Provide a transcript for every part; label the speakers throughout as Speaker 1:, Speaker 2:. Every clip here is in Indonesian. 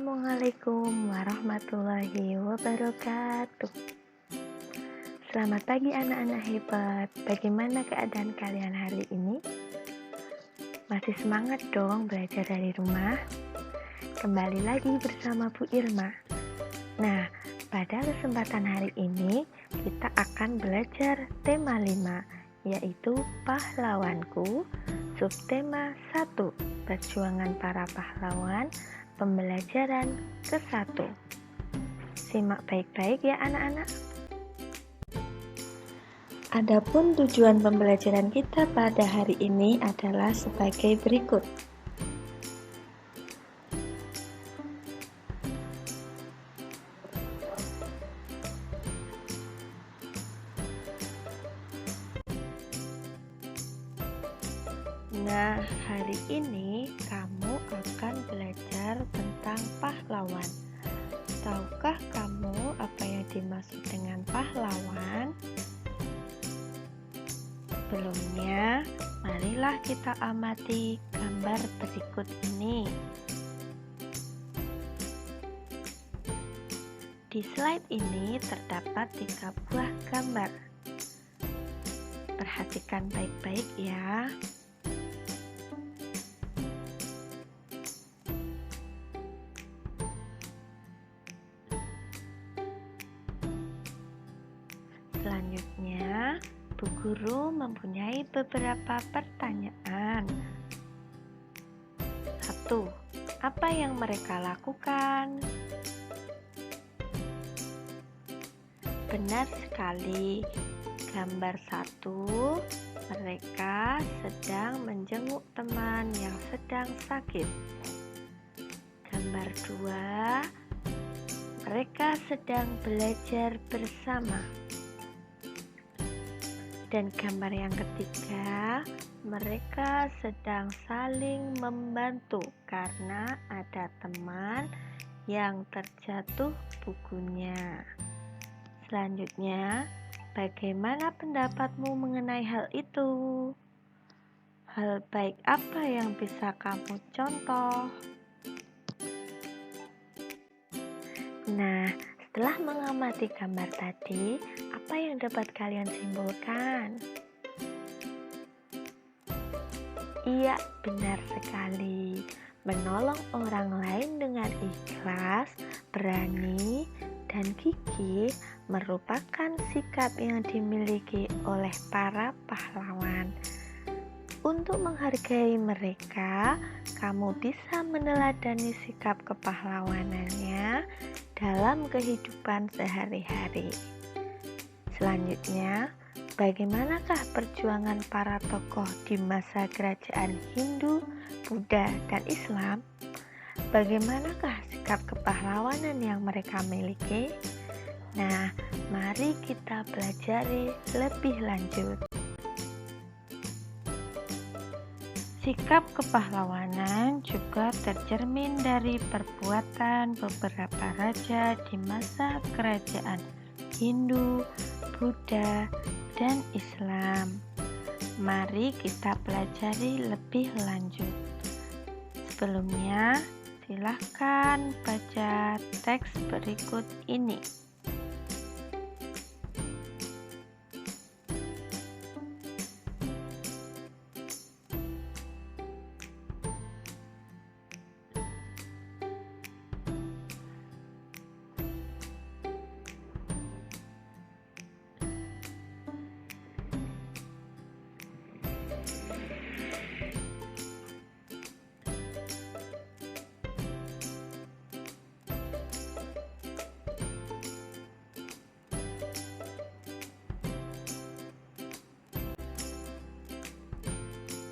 Speaker 1: Assalamualaikum warahmatullahi wabarakatuh. Selamat pagi anak-anak hebat. Bagaimana keadaan kalian hari ini? Masih semangat dong belajar dari rumah? Kembali lagi bersama Bu Irma. Nah, pada kesempatan hari ini kita akan belajar tema 5, yaitu pahlawanku. Subtema 1, perjuangan para pahlawan. Pembelajaran ke-1. Simak baik-baik ya anak-anak. Adapun tujuan pembelajaran kita pada hari ini adalah sebagai berikut. Nah, hari ini kamu akan belajar tentang pahlawan. Tahukah kamu apa yang dimaksud dengan pahlawan? Sebelumnya, marilah kita amati gambar berikut ini. Di slide ini terdapat 3 buah gambar. Perhatikan baik-baik ya. Selanjutnya, Bu Guru mempunyai beberapa pertanyaan. 1. Apa yang mereka lakukan? Benar sekali. Gambar 1, mereka sedang menjenguk teman yang sedang sakit. Gambar 2, mereka sedang belajar bersama. Dan gambar yang ketiga, mereka sedang saling membantu karena ada teman yang terjatuh bukunya. Selanjutnya, bagaimana pendapatmu mengenai hal itu? Hal baik apa yang bisa kamu contoh? Nah, setelah mengamati gambar tadi, apa yang dapat kalian simpulkan? Iya, benar sekali. Menolong orang lain dengan ikhlas, berani, dan gigih merupakan sikap yang dimiliki oleh para pahlawan. Untuk menghargai mereka, kamu bisa meneladani sikap kepahlawanannya dalam kehidupan sehari-hari. Selanjutnya, bagaimanakah perjuangan para tokoh di masa kerajaan Hindu, Buddha, dan Islam? Bagaimanakah sikap kepahlawanan yang mereka miliki? Nah, mari kita pelajari lebih lanjut. Sikap kepahlawanan juga tercermin dari perbuatan beberapa raja di masa kerajaan Hindu, Buddha, dan Islam. Mari kita pelajari lebih lanjut. Sebelumnya, silahkan baca teks berikut ini.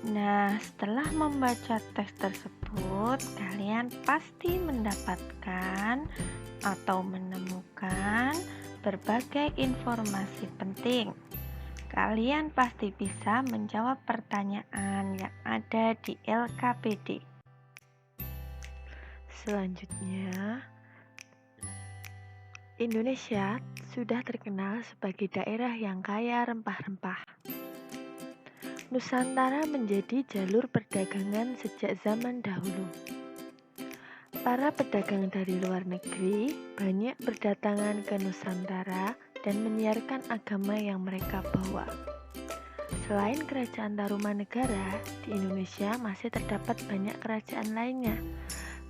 Speaker 1: Nah, setelah membaca teks tersebut, kalian pasti mendapatkan atau menemukan berbagai informasi penting. Kalian pasti bisa menjawab pertanyaan yang ada di LKPD. Selanjutnya, Indonesia sudah terkenal sebagai daerah yang kaya rempah-rempah. Nusantara menjadi jalur perdagangan sejak zaman dahulu. Para pedagang dari luar negeri banyak berdatangan ke Nusantara dan menyiarkan agama yang mereka bawa. Selain kerajaan Tarumanegara, di Indonesia masih terdapat banyak kerajaan lainnya.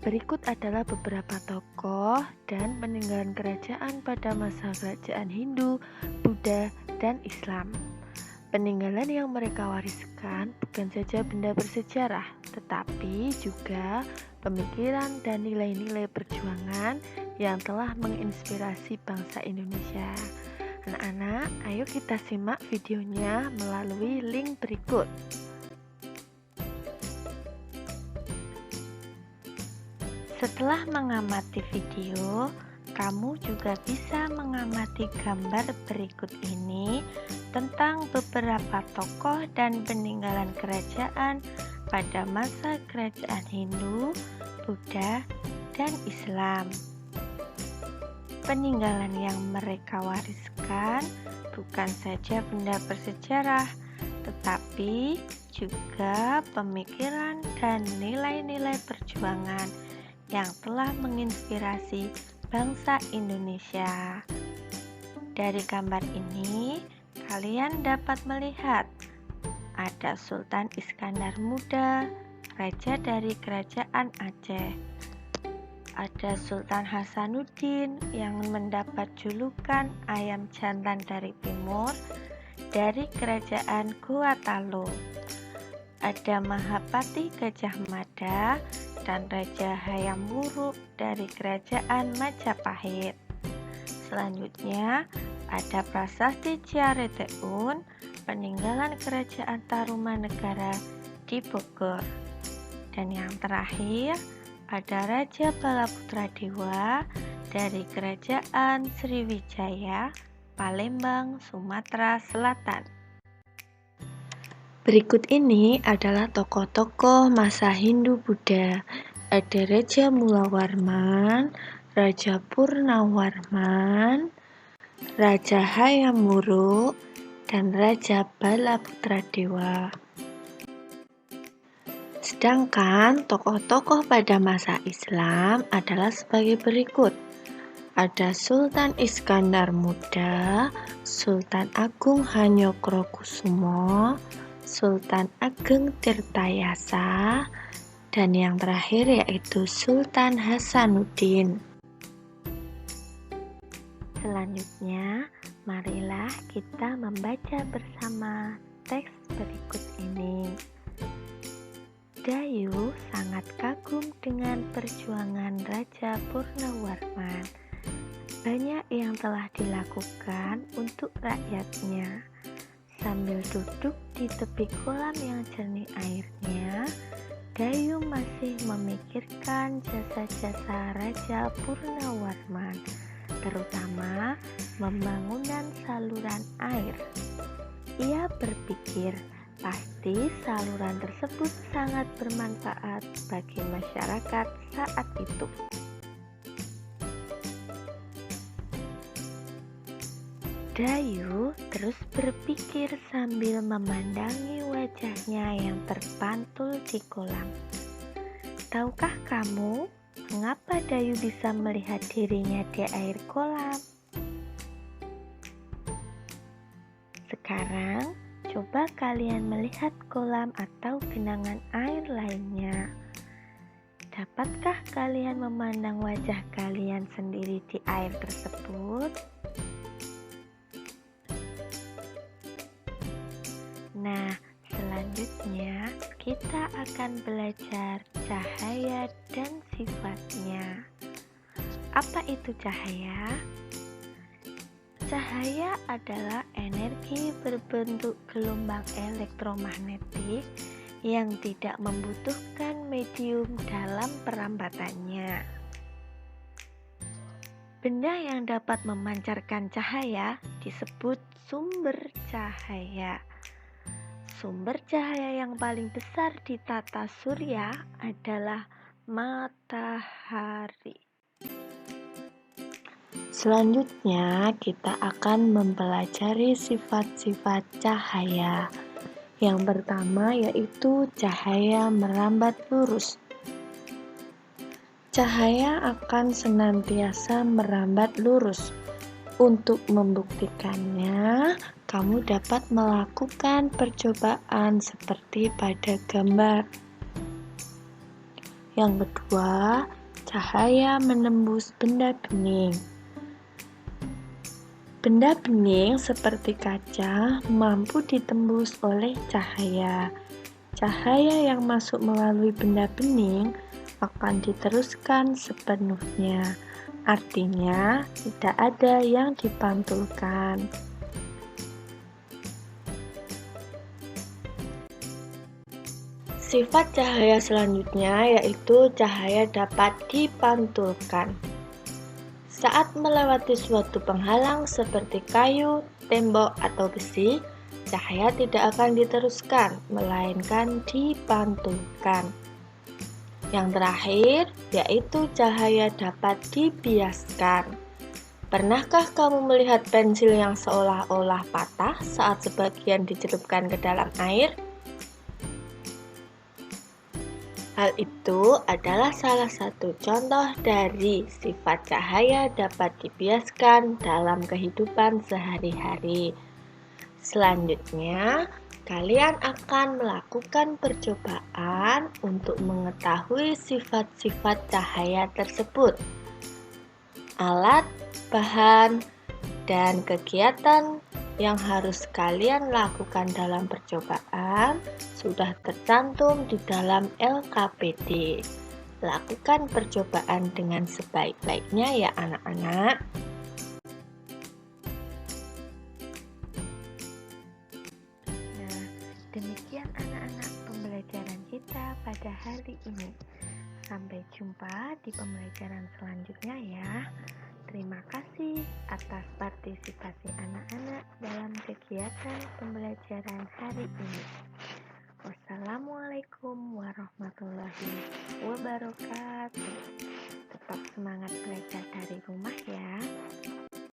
Speaker 1: Berikut adalah beberapa tokoh dan peninggalan kerajaan pada masa kerajaan Hindu, Buddha, dan Islam. Peninggalan yang mereka wariskan bukan saja benda bersejarah, tetapi juga pemikiran dan nilai-nilai perjuangan yang telah menginspirasi bangsa Indonesia. Anak-anak, ayo kita simak videonya melalui link berikut. Setelah mengamati video, kamu juga bisa mengamati gambar berikut ini tentang beberapa tokoh dan peninggalan kerajaan pada masa kerajaan Hindu, Buddha, dan Islam. Peninggalan yang mereka wariskan bukan saja benda bersejarah, tetapi juga pemikiran dan nilai-nilai perjuangan yang telah menginspirasi bangsa Indonesia. Dari gambar ini, kalian dapat melihat ada Sultan Iskandar Muda, raja dari kerajaan Aceh. Ada Sultan Hasanuddin yang mendapat julukan ayam jantan dari timur dari kerajaan Gorontalo. Ada Mahapati Gajah Mada dan Raja Hayam Wuruk dari kerajaan Majapahit. Selanjutnya ada Prasasti Ciareteun, peninggalan kerajaan Tarumanegara di Bogor. Dan yang terakhir ada Raja Balaputra Dewa dari kerajaan Sriwijaya, Palembang, Sumatera Selatan. Berikut ini adalah tokoh-tokoh masa Hindu-Buddha. Ada Raja Mulawarman, Raja Purnawarman, Raja Hayam Wuruk, dan Raja Balaputra Dewa. Sedangkan tokoh-tokoh pada masa Islam adalah sebagai berikut. Ada Sultan Iskandar Muda, Sultan Agung Hanyokrokusumo, Sultan Ageng Tirtayasa, dan yang terakhir yaitu Sultan Hasanuddin. Selanjutnya, marilah kita membaca bersama teks berikut ini. Dayu sangat kagum dengan perjuangan Raja Purnawarman. Banyak yang telah dilakukan untuk rakyatnya. Sambil duduk di tepi kolam yang jernih airnya, Dayu masih memikirkan jasa-jasa Raja Purnawarman, terutama pembangunan saluran air. Ia berpikir, pasti saluran tersebut sangat bermanfaat bagi masyarakat saat itu. Dayu terus berpikir sambil memandangi wajahnya yang terpantul di kolam. Tahukah kamu mengapa Dayu bisa melihat dirinya di air kolam? Sekarang, coba kalian melihat kolam atau genangan air lainnya. Dapatkah kalian memandang wajah kalian sendiri di air tersebut? Nah, selanjutnya kita akan belajar cahaya dan sifatnya. Apa itu cahaya? Cahaya adalah energi berbentuk gelombang elektromagnetik yang tidak membutuhkan medium dalam perambatannya. Benda yang dapat memancarkan cahaya disebut sumber cahaya. Sumber cahaya yang paling besar di tata surya adalah matahari. Selanjutnya, kita akan mempelajari sifat-sifat cahaya. Yang pertama yaitu cahaya merambat lurus. Cahaya akan senantiasa merambat lurus. Untuk membuktikannya, kamu dapat melakukan percobaan seperti pada gambar. Yang kedua, cahaya menembus benda bening. Benda bening seperti kaca mampu ditembus oleh cahaya. Cahaya yang masuk melalui benda bening akan diteruskan sepenuhnya. Artinya, tidak ada yang dipantulkan. Sifat cahaya selanjutnya yaitu cahaya dapat dipantulkan. Saat melewati suatu penghalang seperti kayu, tembok, atau besi, cahaya tidak akan diteruskan, melainkan dipantulkan. Yang terakhir, yaitu cahaya dapat dibiaskan. Pernahkah kamu melihat pensil yang seolah-olah patah saat sebagian dicelupkan ke dalam air? Hal itu adalah salah satu contoh dari sifat cahaya dapat dibiaskan dalam kehidupan sehari-hari. Selanjutnya, kalian akan melakukan percobaan untuk mengetahui sifat-sifat cahaya tersebut. Alat, bahan, dan kegiatan yang harus kalian lakukan dalam percobaan sudah tercantum di dalam LKPD. Lakukan percobaan dengan sebaik-baiknya ya anak-anak. Nah, demikian anak-anak pembelajaran kita pada hari ini. Sampai jumpa di pembelajaran selanjutnya ya. Terima kasih atas partisipasi anak-anak dalam kegiatan pembelajaran hari ini. Wassalamualaikum warahmatullahi wabarakatuh. Tetap semangat belajar dari rumah ya.